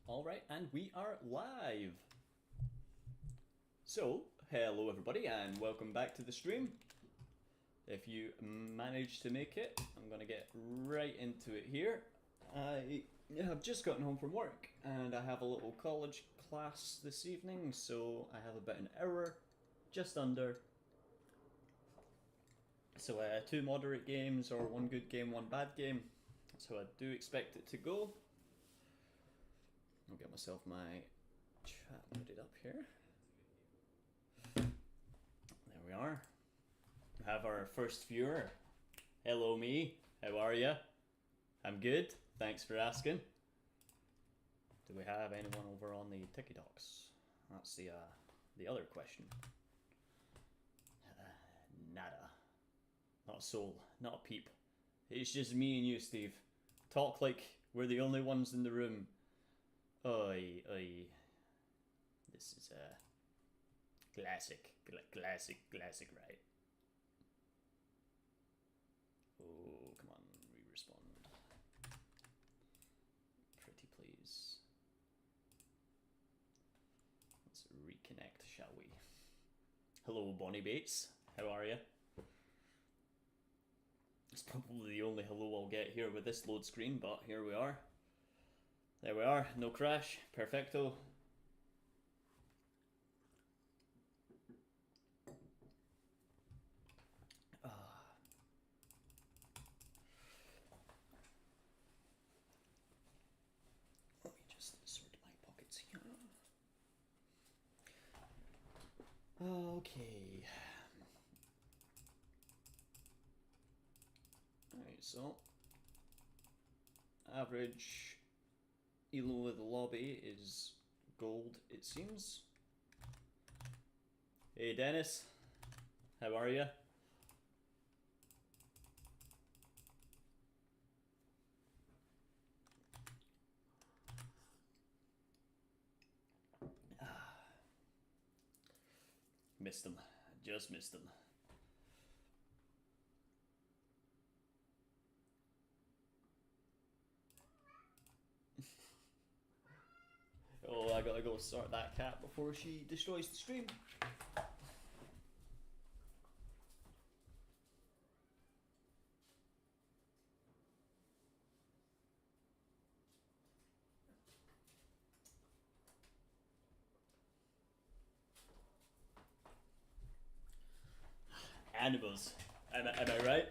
Alright, and we are live. So, hello everybody and welcome back to the stream. If you managed to make it, I'm going to get right into it here. I have just gotten home from work and I have a little college class this evening, so I have about an hour, just under. So 2 moderate games or 1 good game, 1 bad game. So I do expect it to go. I'll get myself my chat loaded up here. There we are. We have our first viewer. Hello me, how are ya? I'm good, thanks for asking. Do we have anyone over on the TikToks? That's the other question. Nada. Not a soul, not a peep. It's just me and you, Steve. Talk like we're the only ones in the room. Oi. This is a classic, right? Oh, come on, re-respond. Pretty please. Let's reconnect, shall we? Hello, Bonnie Bates. How are you? It's probably the only hello I'll get here with this load screen, but here we are. There we are, no crash, perfecto. Let me just sort my pockets here. Okay. Alright, so average elo of the lobby is gold, it seems. Hey Dennis, how are you? Missed them, just missed them. Oh, I gotta go sort that cat before she destroys the stream. Animals, am I right?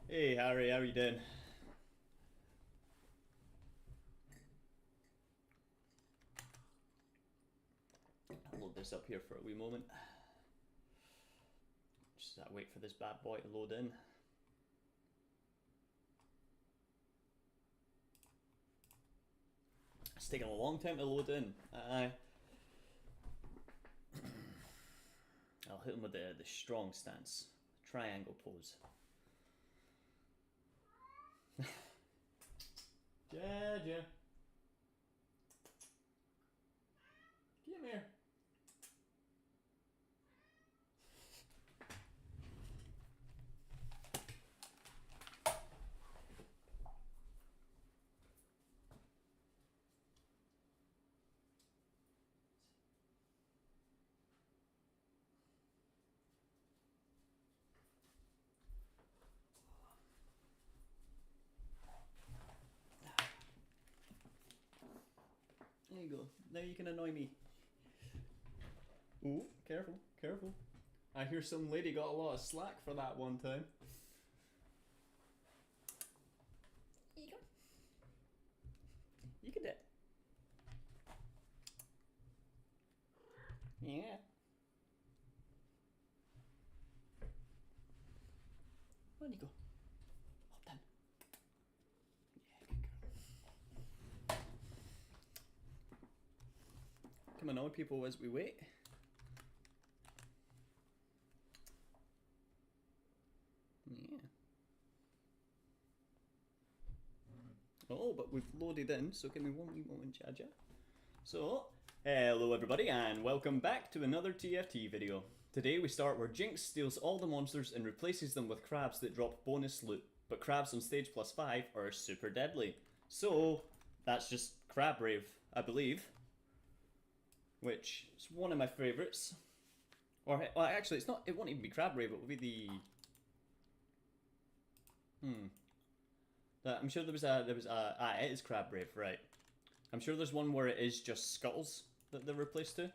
Hey Harry, how are you doing? I'll load this up here for a wee moment. Just wait for this bad boy to load in. It's taking a long time to load in. I'll hit him with the strong stance. Triangle pose. Jaja. Come here. There you go. Now you can annoy me. Ooh, careful, careful. I hear some lady got a lot of slack for that one time. Here you go. You can do it. Yeah. Where'd you go? Hop down. Yeah, good girl. Come annoy people as we wait. Yeah. Oh, but we've loaded in, so give me one wee moment, Jaja. So, hello everybody, and welcome back to another TFT video. Today we start where Jinx steals all the monsters and replaces them with crabs that drop bonus loot, but crabs on stage +5 are super deadly. So that's just Crab Rave, I believe, which is one of my favourites. Or well, actually, it's not. It won't even be Crab Rave. It will be the. I'm sure there was a. It is Crab Rave, right? I'm sure there's one where it is just scuttles that they're replaced to,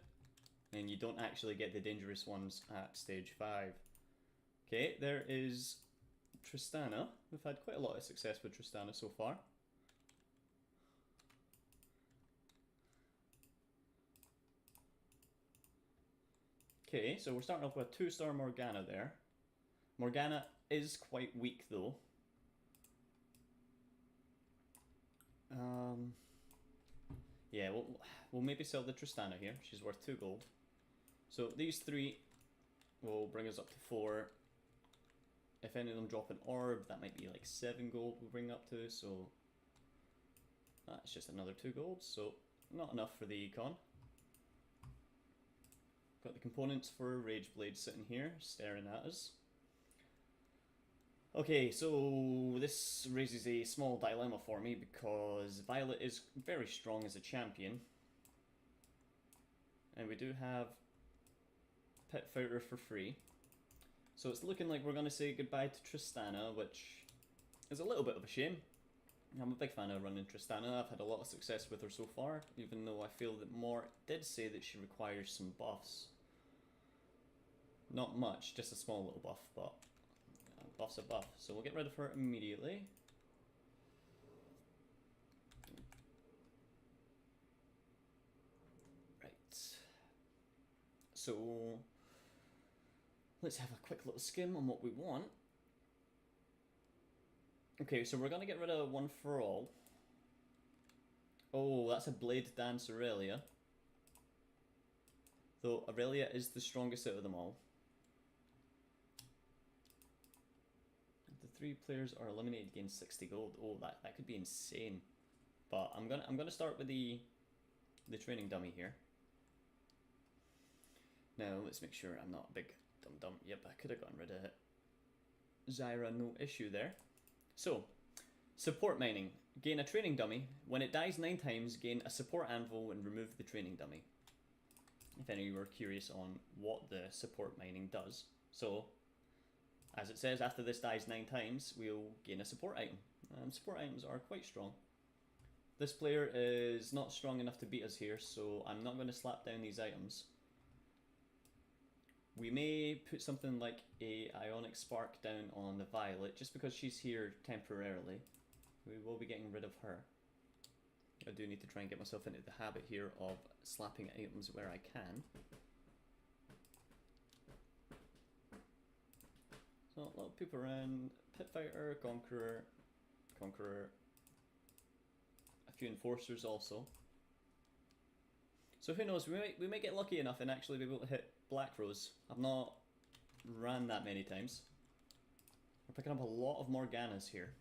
and you don't actually get the dangerous ones at stage 5. Okay, there is Tristana. We've had quite a lot of success with Tristana so far. Okay, so we're starting off with a 2-star Morgana there. Morgana is quite weak though. Yeah, we'll maybe sell the Tristana here. She's worth 2 gold. So these 3 will bring us up to 4. If any of them drop an orb, that might be like 7 gold we'll bring up to, so that's just another 2 gold, so not enough for the econ. Got the components for Rageblade sitting here, staring at us. Okay, so this raises a small dilemma for me because Violet is very strong as a champion. And we do have Pet Fighter for free. So it's looking like we're going to say goodbye to Tristana, which is a little bit of a shame. I'm a big fan of running Tristana. I've had a lot of success with her so far, even though I feel that Mort did say that she requires some buffs. Not much, just a small little buff, but buff's a buff. So we'll get rid of her immediately. Right. So let's have a quick little skim on what we want. Okay, so we're going to get rid of One For All. Oh, that's a Blade Dance Aurelia. Though Aurelia is the strongest out of them all. The 3 players are eliminated, gain 60 gold. Oh, that could be insane. But I'm gonna start with the training dummy here. Now let's make sure I'm not a big dum-dum. Yep, I could have gotten rid of it. Zyra, no issue there. So, support mining. Gain a training dummy. When it dies 9 times, gain a support anvil and remove the training dummy. If any of you were curious on what the support mining does. So, as it says, after this dies 9 times, we'll gain a support item. Support items are quite strong. This player is not strong enough to beat us here, so I'm not going to slap down these items. We may put something like a Ionic Spark down on the Violet, just because she's here temporarily. We will be getting rid of her. I do need to try and get myself into the habit here of slapping items where I can. So a lot of people around. Pit Fighter, Conqueror, a few Enforcers also. So who knows, we may get lucky enough and actually be able to hit Black Rose. I've not ran that many times. We're picking up a lot of Morganas here.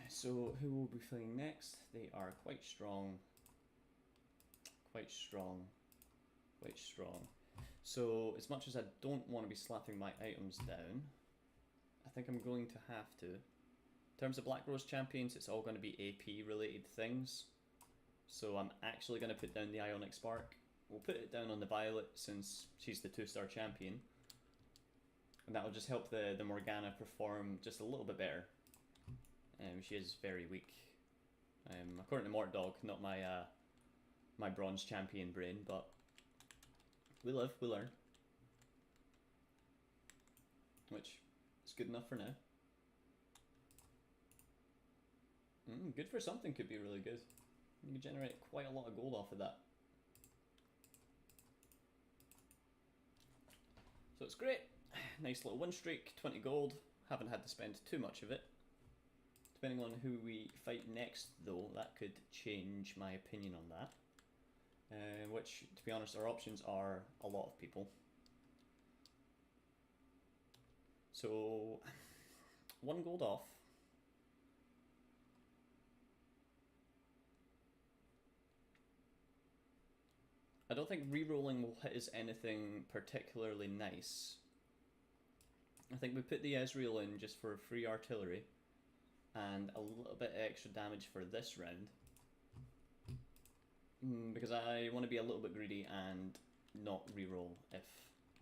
So who will be fighting next? They are quite strong. Quite strong. Quite strong. So as much as I don't want to be slapping my items down, I think I'm going to have to. In terms of Black Rose champions, it's all going to be AP related things. So I'm actually going to put down the Ionic Spark. We'll put it down on the Violet since she's the 2-star champion. And that will just help the Morgana perform just a little bit better. She is very weak. According to Mort Dog, not my my bronze champion brain, but we live, we learn. Which is good enough for now. Good for something could be really good. You can generate quite a lot of gold off of that. So it's great. Nice little win streak, 20 gold. Haven't had to spend too much of it. Depending on who we fight next though, that could change my opinion on that. Which, to be honest, our options are a lot of people. So, 1 gold off. I don't think rerolling will hit us anything particularly nice. I think we put the Ezreal in just for free artillery and a little bit extra damage for this round. Because I want to be a little bit greedy and not reroll if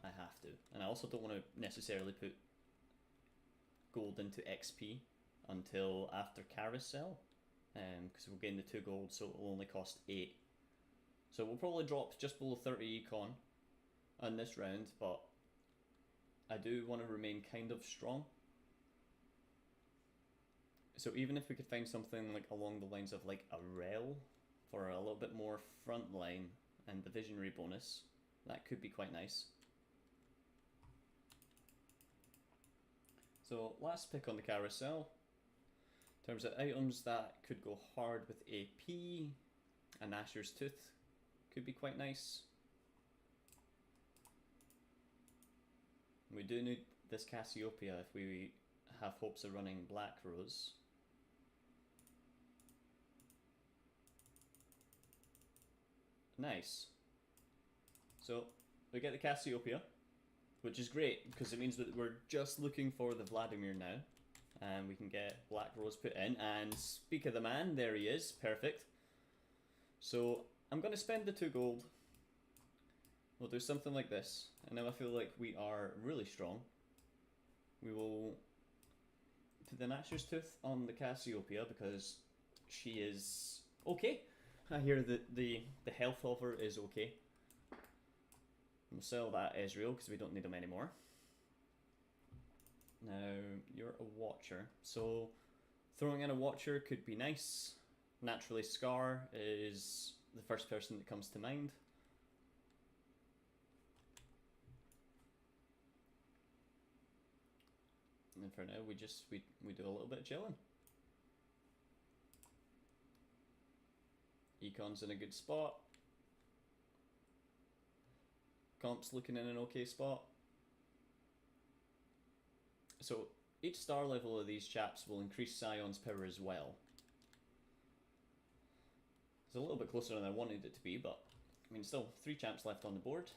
I have to. And I also don't want to necessarily put gold into XP until after Carousel. Because we'll gain the 2 gold, so it will only cost 8. So we'll probably drop just below 30 econ on this round, but I do want to remain kind of strong. So even if we could find something like along the lines of like a rel for a little bit more front line and the visionary bonus, that could be quite nice. So last pick on the carousel. In terms of items that could go hard with AP, a Nashor's Tooth could be quite nice. We do need this Cassiopeia if we have hopes of running Black Rose. Nice. So we get the Cassiopeia, which is great because it means that we're just looking for the Vladimir now. And we can get Black Rose put in. And speak of the man, there he is. Perfect. So I'm going to spend the 2 gold. We'll do something like this. And now I feel like we are really strong. We will put the Nashor's Tooth on the Cassiopeia because she is okay. I hear that the health of her is okay. We'll sell that Ezreal because we don't need him anymore. Now, you're a Watcher, so throwing in a Watcher could be nice. Naturally, Scar is the first person that comes to mind. And for now, we do a little bit of chilling. Econ's in a good spot. Comp's looking in an okay spot. So each star level of these chaps will increase Sion's power as well. It's a little bit closer than I wanted it to be, but I mean still 3 champs left on the board.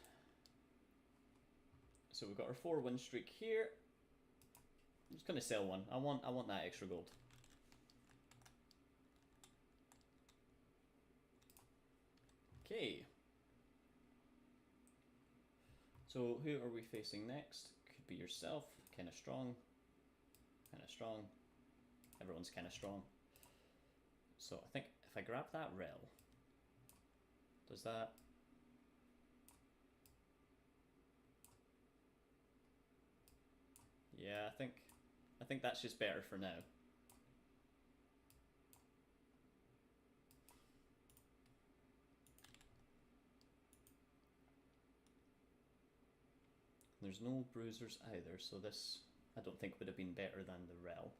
So we've got our 4 win streak here. I'm just gonna sell one. I want that extra gold. Okay. So who are we facing next? Could be yourself. Kind of strong. Kind of strong. Everyone's kind of strong. So I think if I grab that rel, does that... Yeah, I think that's just better for now. There's no bruisers either, so this I don't think would have been better than the rel.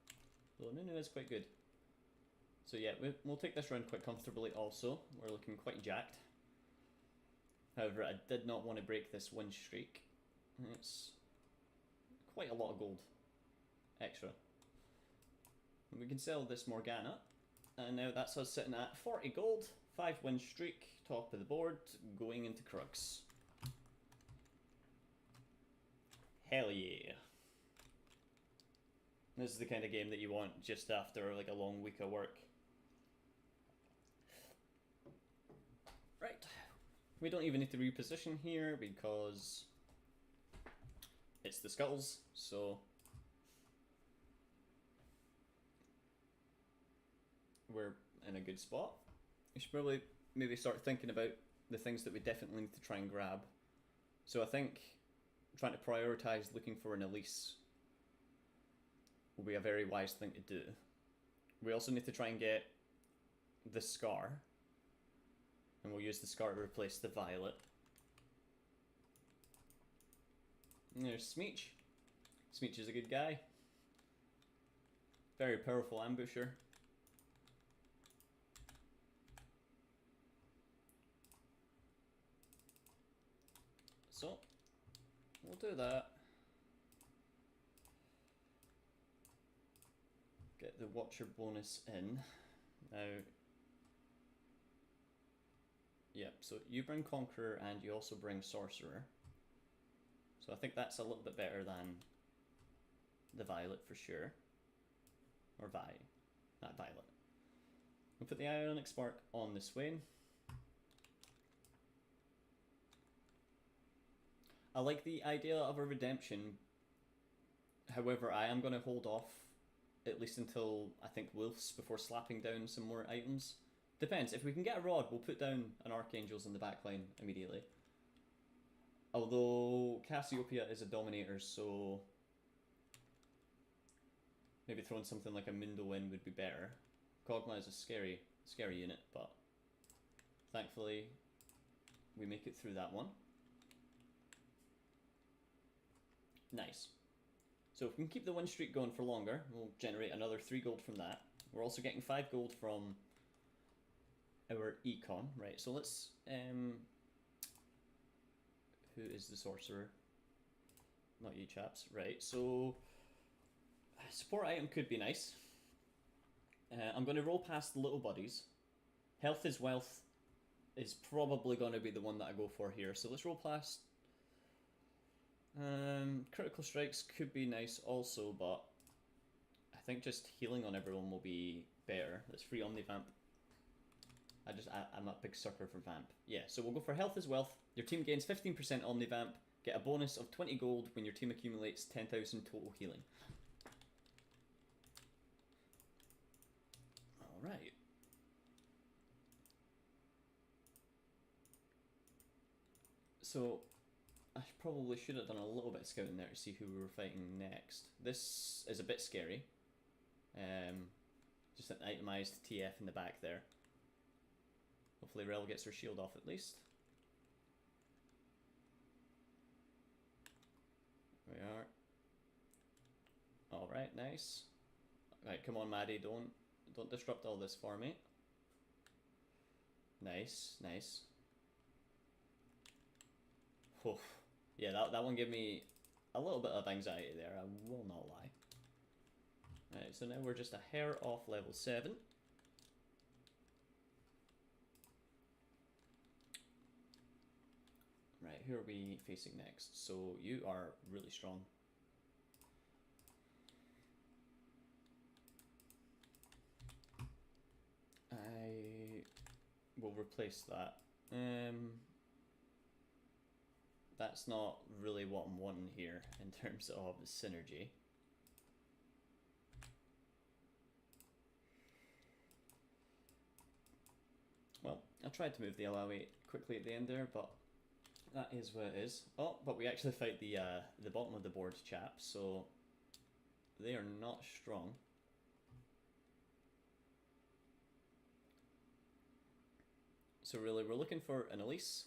Though Nunu is quite good. So yeah, we'll take this round quite comfortably also. We're looking quite jacked. However, I did not want to break this win streak. It's quite a lot of gold extra. And we can sell this Morgana. And now that's us sitting at 40 gold, 5 win streak, top of the board, going into Crux. Hell yeah. This is the kind of game that you want just after like a long week of work. Right. We don't even need to reposition here because it's the skulls, so we're in a good spot. We should probably maybe start thinking about the things that we definitely need to try and grab. So I think trying to prioritize looking for an Elise will be a very wise thing to do. We also need to try and get the Scar, and we'll use the Scar to replace the Violet. And there's Smeech. Smeech is a good guy. Very powerful ambusher. So we'll do that. Get the Watcher bonus in. Now, yeah, so you bring Conqueror and you also bring Sorcerer. So I think that's a little bit better than the violet for sure. Or not violet. We'll put the Ionic Spark on the Swain. I like the idea of a redemption. However, I am going to hold off at least until I think Wolf's before slapping down some more items. Depends. If we can get a rod, we'll put down an Archangels in the backline immediately. Although Cassiopeia is a Dominator, so maybe throwing something like a Mundo in would be better. Kog'Maw is a scary unit, but thankfully we make it through that one. Nice. So if we can keep the win streak going for longer, we'll generate another 3 gold from that. We're also getting 5 gold from our econ, right? So let's who is the sorcerer? Not you chaps, right? So support item could be nice. I'm going to roll past the little buddies. Health is wealth is probably going to be the one that I go for here. So let's roll past. Critical strikes could be nice also, but I think just healing on everyone will be better. Let's free Omnivamp. I'm a big sucker for Vamp. Yeah, so we'll go for health as wealth. Your team gains 15% Omnivamp. Get a bonus of 20 gold when your team accumulates 10,000 total healing. Alright. So I probably should have done a little bit of scouting there to see who we were fighting next. This is a bit scary. Just an itemized TF in the back there. Hopefully Rel gets her shield off at least. We are. Alright, nice. Right, come on Maddie, don't disrupt all this for me. Nice, nice. Oof. Yeah, that one gave me a little bit of anxiety there, I will not lie. Right, so now we're just a hair off level 7. Right, who are we facing next? So you are really strong. I will replace that. That's not really what I'm wanting here in terms of synergy. Well, I tried to move the Alawi quickly at the end there, but that is what it is. Oh, but we actually fight the bottom of the board chaps, so they are not strong. So really, we're looking for an Elise,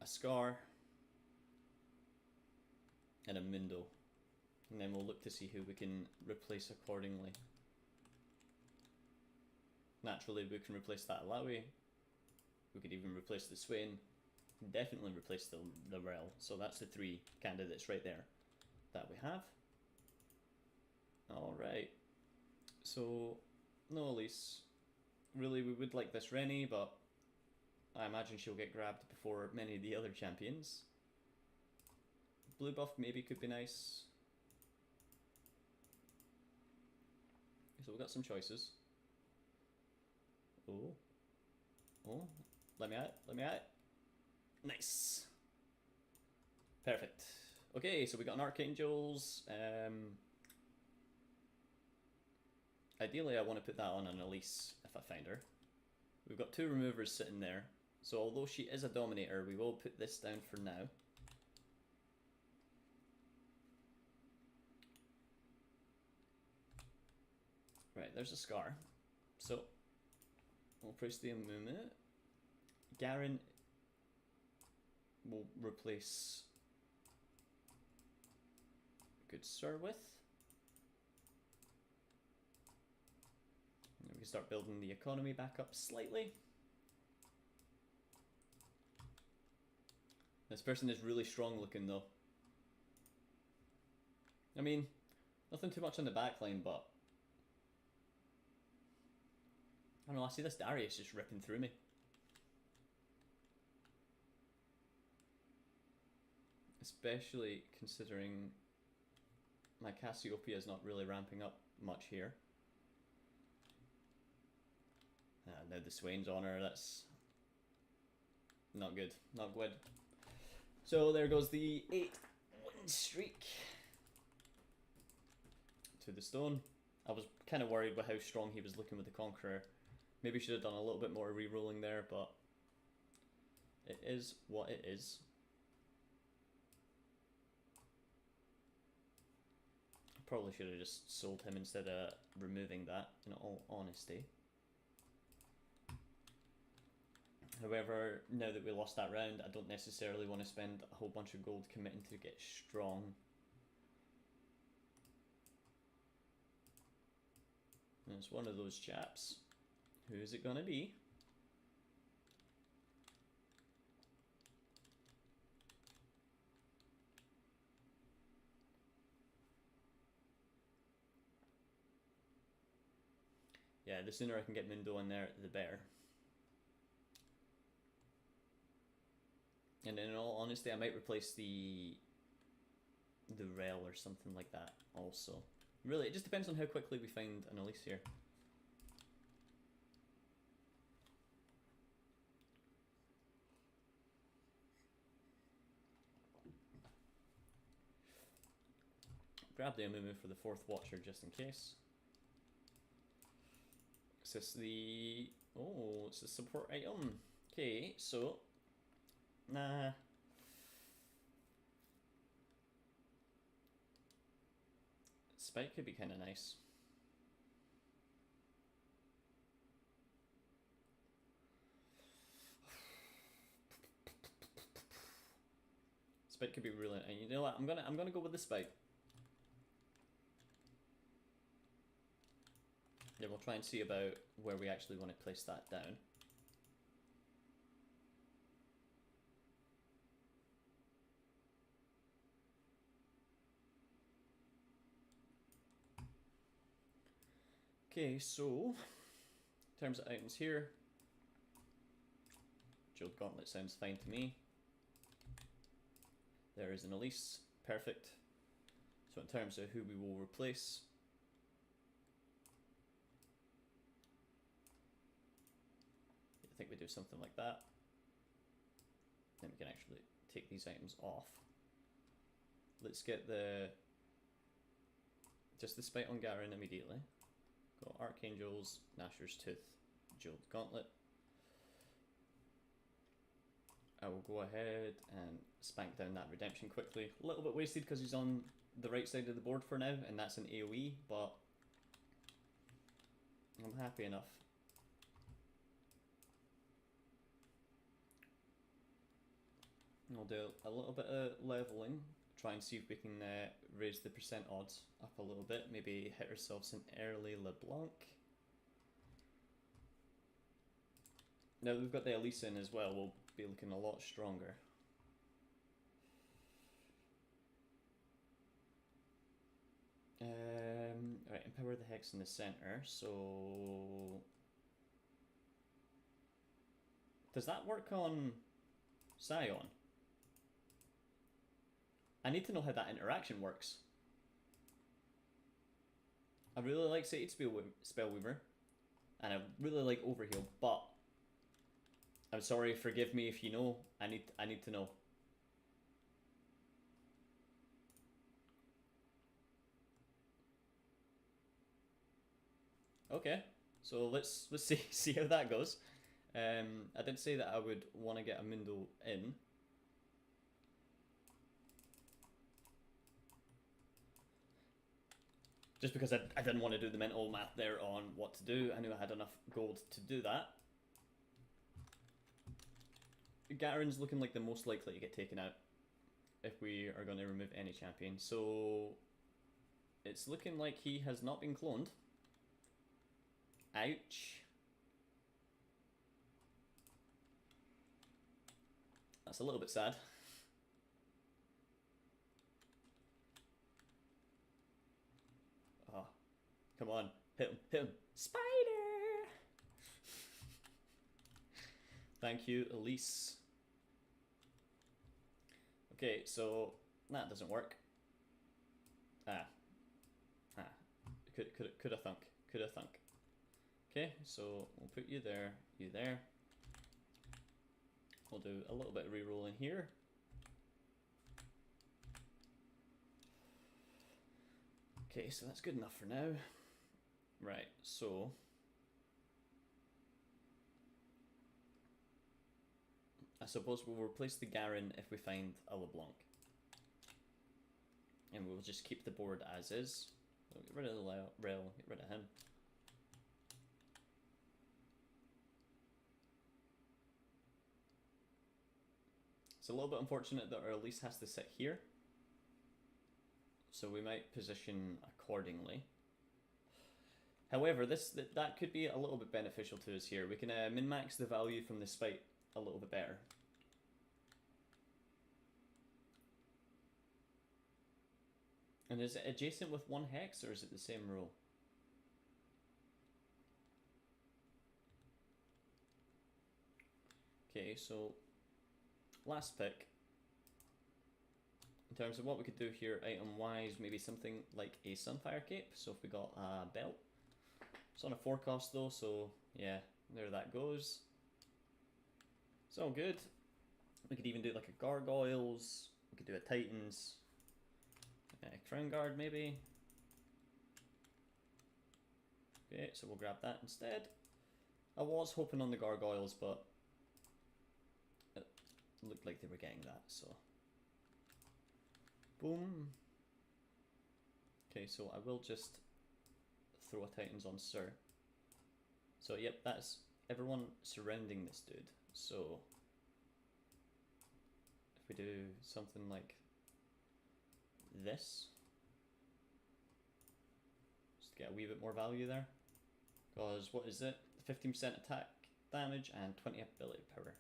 a Scar, and a Mundo. And then we'll look to see who we can replace accordingly. Naturally, we can replace that Alawi. We could even replace the Swain. Definitely replace the Rel. So that's the 3 candidates right there that we have. Alright. So, no Elise. Really, we would like this Rennie, but I imagine she'll get grabbed before many of the other champions. Blue buff maybe could be nice. So we've got some choices. Oh. Oh. Let me out. Let me out. Nice. Perfect. Okay, so we got an Archangels. Ideally, I want to put that on an Elise if I find her. We've got 2 removers sitting there. So although she is a Dominator, we will put this down for now. Right, there's a Scar. So we'll press the Amumu. Garen will replace Good Sir with. And we can start building the economy back up slightly. This person is really strong looking though. I mean, nothing too much on the backline, but I don't know, I see this Darius just ripping through me. especially considering my Cassiopeia is not really ramping up much here. Now the Swain's on her, that's not good, not good. So there goes the 8-win streak to the stone. I was kind of worried with how strong he was looking with the Conqueror. Maybe should have done a little bit more re-rolling there, but it is what it is. Probably should have just sold him instead of removing that, in all honesty. However, now that we lost that round, I don't necessarily want to spend a whole bunch of gold committing to get strong. And it's one of those chaps. Who is it going to be? Yeah, the sooner I can get Mundo in there, the better. And in all honesty, I might replace the rail or something like that also. Really, it just depends on how quickly we find an Elise here. Grab the Amumu for the 4th Watcher just in case. Is this the... Oh, it's a support item. Okay, so... Nah. Spike could be kind of nice. Spike could be really... And you know what? I'm gonna go with the Spike. Yeah, we'll try and see about where we actually want to place that down. Okay, so in terms of items here, Jeweled Gauntlet sounds fine to me. There is an Elise, perfect. So in terms of who we will replace, I think we do something like that. Then we can actually take these items off. Let's get just the Spite on Garen immediately. Go Archangels, Nashor's Tooth, Jeweled Gauntlet. I will go ahead and spank down that Redemption quickly. A little bit wasted because he's on the right side of the board for now, and that's an AoE, but I'm happy enough. We'll do a little bit of leveling, try and see if we can raise the percent odds up a little bit, maybe hit ourselves an early LeBlanc. Now that we've got the Elise in as well, we'll be looking a lot stronger. Right, empower the Hex in the center, so... Does that work on Scion? I need to know how that interaction works. I really like Sated Spellweaver, and I really like Overheal, but I'm sorry, forgive me if you know. I need to know. Okay, so let's see how that goes. I did say that I would want to get a Mundo in. Just because I didn't want to do the mental math there on what to do. I knew I had enough gold to do that. Garen's looking like the most likely to get taken out if we are going to remove any champion. So it's looking like he has not been cloned. Ouch. That's a little bit sad. Oh, come on. Hit him, hit him. Spider! Thank you, Elise. Okay, so that doesn't work. Ah. Could have thunk. Could have thunk. Okay, so we'll put you there, you there. We'll do a little bit of re-rolling here. Okay, so that's good enough for now. Right, so I suppose we'll replace the Garen if we find a LeBlanc. And we'll just keep the board as is. We'll get rid of the rail, get rid of him. It's a little bit unfortunate that our Elise has to sit here. So we might position accordingly. However, that could be a little bit beneficial to us here. We can min-max the value from this fight a little bit better. And is it adjacent with one hex, or is it the same rule? Okay, so last pick. In terms of what we could do here item-wise, maybe something like a Sunfire Cape. So if we got a belt. It's on a 4 cost though, so yeah, there that goes. It's all good. We could even do like a Gargoyles. We could do a Titans. Crown Guard maybe. Okay, so we'll grab that instead. I was hoping on the Gargoyles, but it looked like they were getting that, so. Boom. Okay, so I will just throw a Titans on Sir. So yep, that's everyone surrounding this dude. So if we do something like this, just to get a wee bit more value there. Because what is it? 15% attack damage and 20 ability power.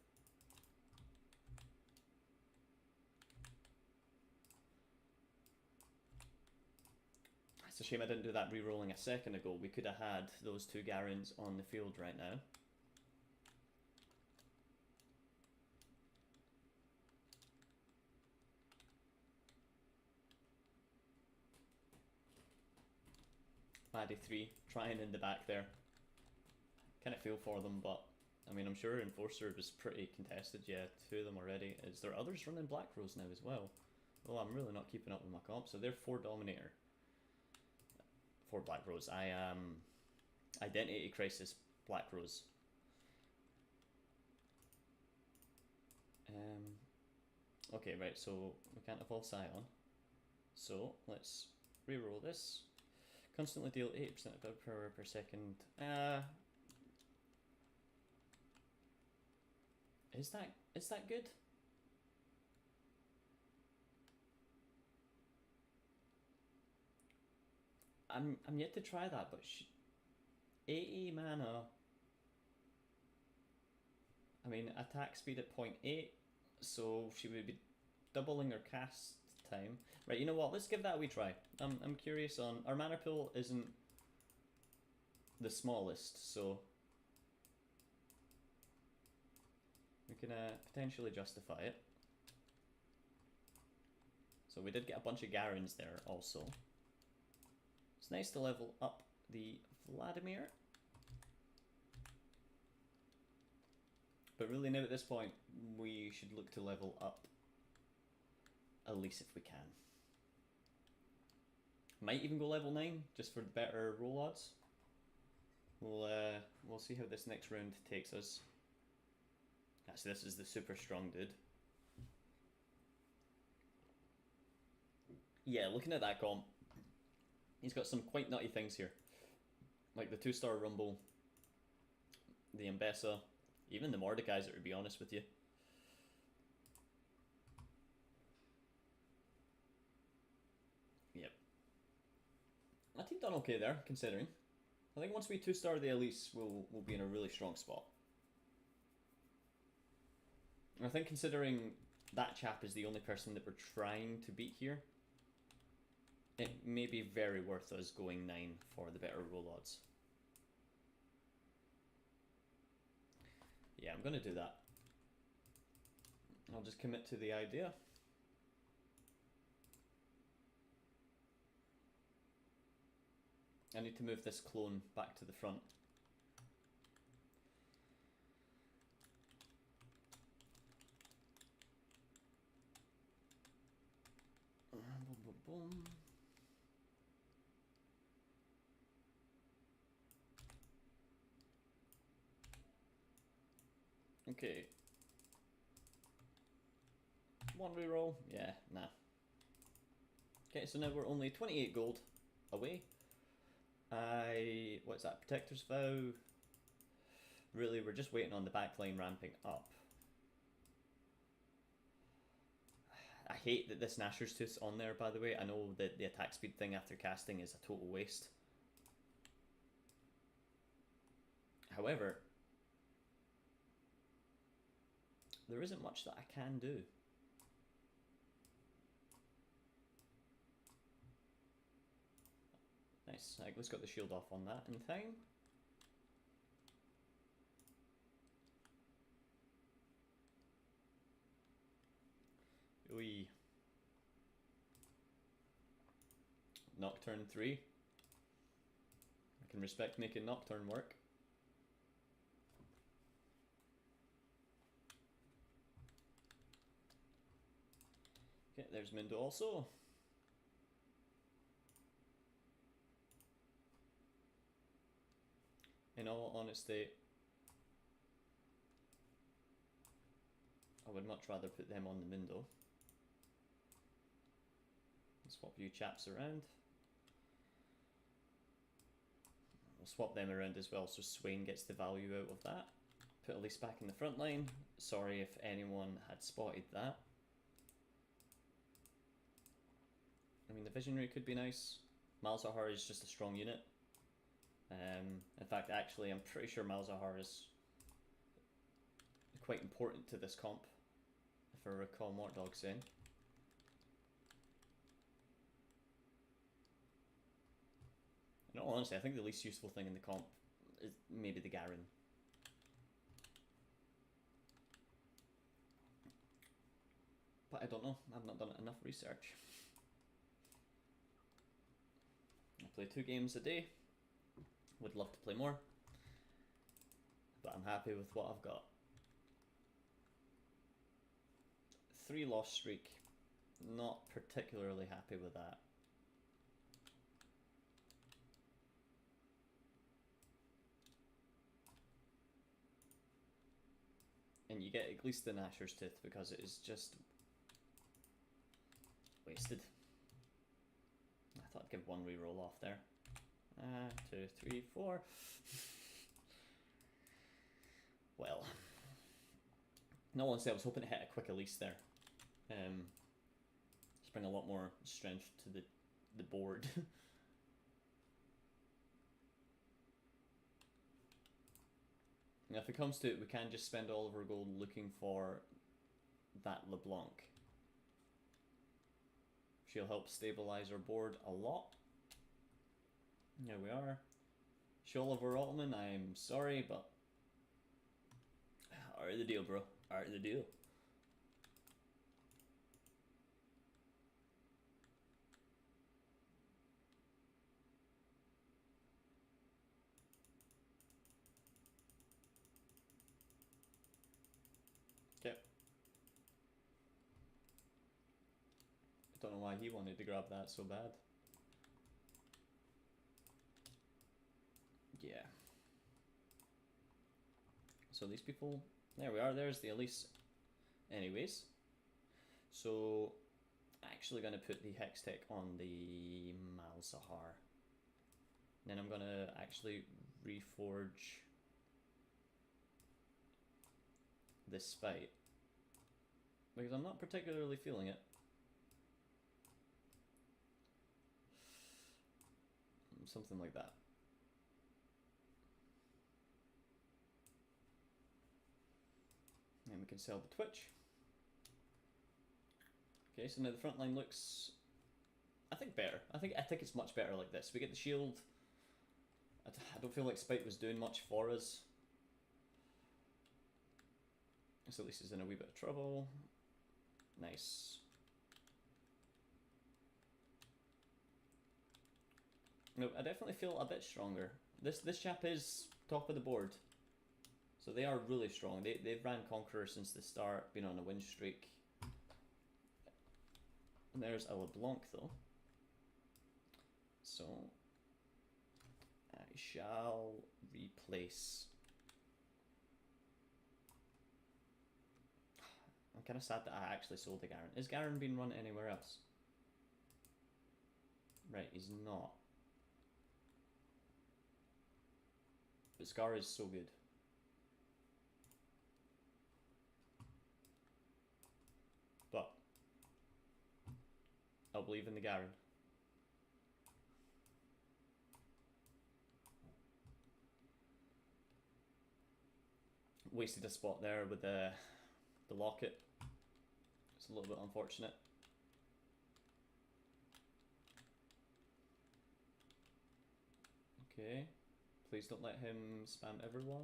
It's a shame I didn't do that re-rolling a second ago. We could have had those two Garens on the field right now. Maddie 3 trying in the back there. Kind of feel for them, but I mean, I'm sure Enforcer was pretty contested. Yeah, 2 of them already. Is there others running Black Rose now as well? Well, I'm really not keeping up with my comp. So they're 4 Dominator. 4 Black Rose. I am Identity Crisis Black Rose. Okay, right, so we can't evolve Scion. So let's reroll this. Constantly deal 80% of power per second. Is that good? I'm yet to try that, but 80 mana. I mean, attack speed at 0.8, so she would be doubling her cast time. Right, you know what? Let's give that a wee try. I'm curious on our mana pool isn't the smallest, so we can potentially justify it. So we did get a bunch of Garens there also. It's nice to level up the Vladimir. But really now at this point, we should look to level up Elise if we can. Might even go level 9, just for better roll odds. We'll see how this next round takes us. Actually, this is the super strong dude. Yeah, looking at that comp, he's got some quite nutty things here. Like the 2-star Rumble, the Mbessa, even the Mordekaiser, to be honest with you. Yep. I think done okay there, considering. I think once we 2-star the Elise, we'll be in a really strong spot. I think considering that chap is the only person that we're trying to beat here, it may be very worth us going 9 for the better roll odds. Yeah, I'm going to do that. I'll just commit to the idea. I need to move this clone back to the front. Boom, boom, boom. Okay. One reroll? Yeah, nah. Okay, so now we're only 28 gold away. What's that? Protector's Vow. Really, we're just waiting on the backline ramping up. I hate that this Gnasher's Tooth's on there, by the way. I know that the attack speed thing after casting is a total waste. However, there isn't much that I can do. Nice. I just got the shield off on that in time. Oi. Nocturne 3. I can respect making Nocturne work. Okay, there's Mindo also. In all honesty, I would much rather put them on the Mindo. Swap you chaps around. We'll swap them around as well so Swain gets the value out of that. Put Elise back in the front line. Sorry if anyone had spotted that. I mean, the Visionary could be nice. Malzahar is just a strong unit. In fact, actually, I'm pretty sure Malzahar is quite important to this comp, if I recall Mortdog saying. In all honesty, I think the least useful thing in the comp is maybe the Garen. But I don't know, I've not done enough research. I play 2 games a day. Would love to play more. But I'm happy with what I've got. 3 loss streak. Not particularly happy with that. And you get at least the Gnasher's Tooth because it is just wasted. I thought I'd give 1 reroll off there. 2, 3, 4. Well, no one said I was hoping to hit a quick Elise there. Just bring a lot more strength to the board. Now, if it comes to it, we can just spend all of our gold looking for that LeBlanc. She'll help stabilize our board a lot. Here we are. Sholiver Ottoman, I'm sorry, but art of the deal, bro. Art of the deal. Okay. I don't know why he wanted to grab that so bad. Yeah. So these people, there we are, there's the Elise. Anyways, so actually going to put the Hex Tech on the Malzahar. Then I'm going to actually reforge this Spite because I'm not particularly feeling it. Something like that. And we can sell the Twitch. Okay, so now the front line looks, I think, better. I think it's much better like this. We get the shield. I don't feel like Spite was doing much for us. So at least he's in a wee bit of trouble. Nice. No, I definitely feel a bit stronger. This chap is top of the board. So they are really strong. They've ran Conqueror since the start, been on a win streak. And there's a LeBlanc though. So I shall replace. I'm kind of sad that I actually sold the Garen. Is Garen being run anywhere else? Right, he's not. But Scar is so good. But I'll believe in the Garen. Wasted a spot there with the locket. It's a little bit unfortunate. Okay. Please don't let him spam everyone.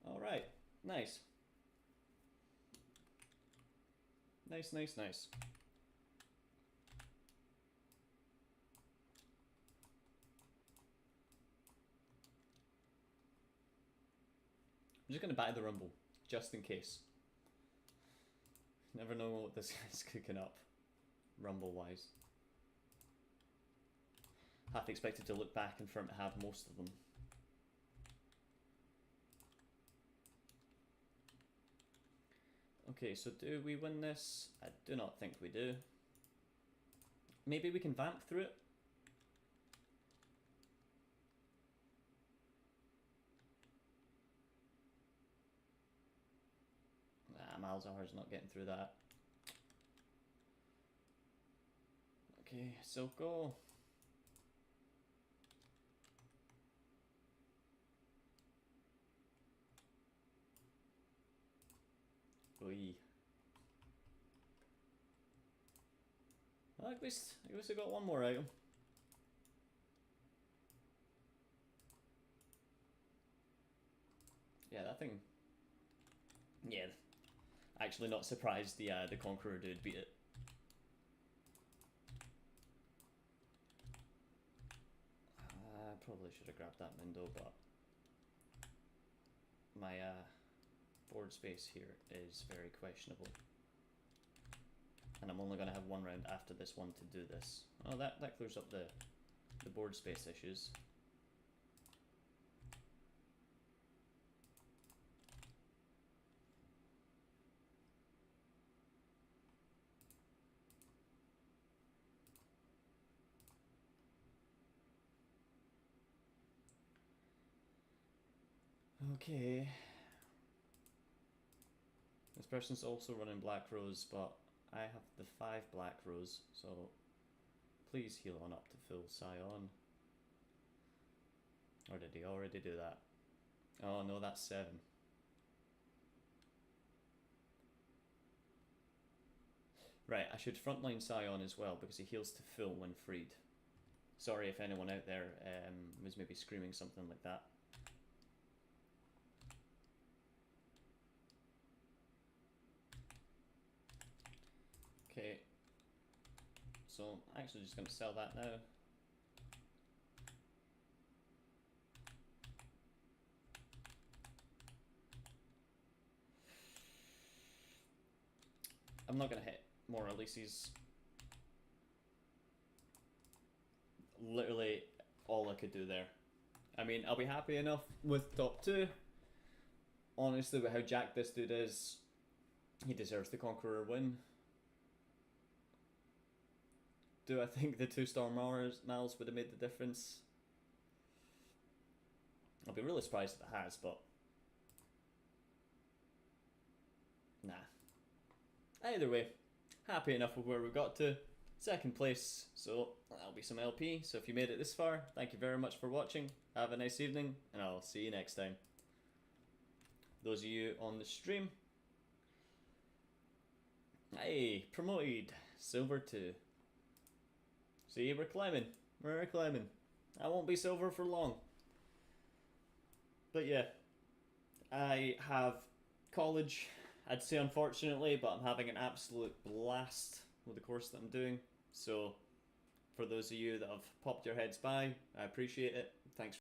Alright. Nice. Nice, nice, nice. I'm just going to buy the Rumble, just in case. Never know what this guy's cooking up, Rumble-wise. Half expected to look back and for him to have most of them. Okay, so do we win this? I do not think we do. Maybe we can vamp through it? Malzahar's not getting through that. Okay, so go. Oy. Well, at least I got one more item. Yeah, that thing. Yeah. Actually not surprised the Conqueror dude beat it. I probably should have grabbed that window, but my board space here is very questionable. And I'm only going to have one round after this one to do this. Oh, that clears up the board space issues. Okay. This person's also running Black Rose, but I have the 5 Black Rose, so please heal on up to full Scion. Or did he already do that? Oh no, that's 7. Right, I should frontline Scion as well because he heals to full when freed. Sorry if anyone out there was maybe screaming something like that. Okay, so I'm actually just going to sell that now. I'm not going to hit more releases. Literally all I could do there. I mean, I'll be happy enough with top 2. Honestly, with how jacked this dude is, he deserves the Conqueror win. Do I think the 2-star Mals would have made the difference? I'll be really surprised if it has, but nah. Either way, happy enough with where we got to. 2nd place, so that'll be some LP. So if you made it this far, thank you very much for watching. Have a nice evening, and I'll see you next time. Those of you on the stream, hey, promoted, silver 2. See, we're climbing. We're climbing. I won't be silver for long. But yeah, I have college, I'd say unfortunately, but I'm having an absolute blast with the course that I'm doing. So for those of you that have popped your heads by, I appreciate it. Thanks.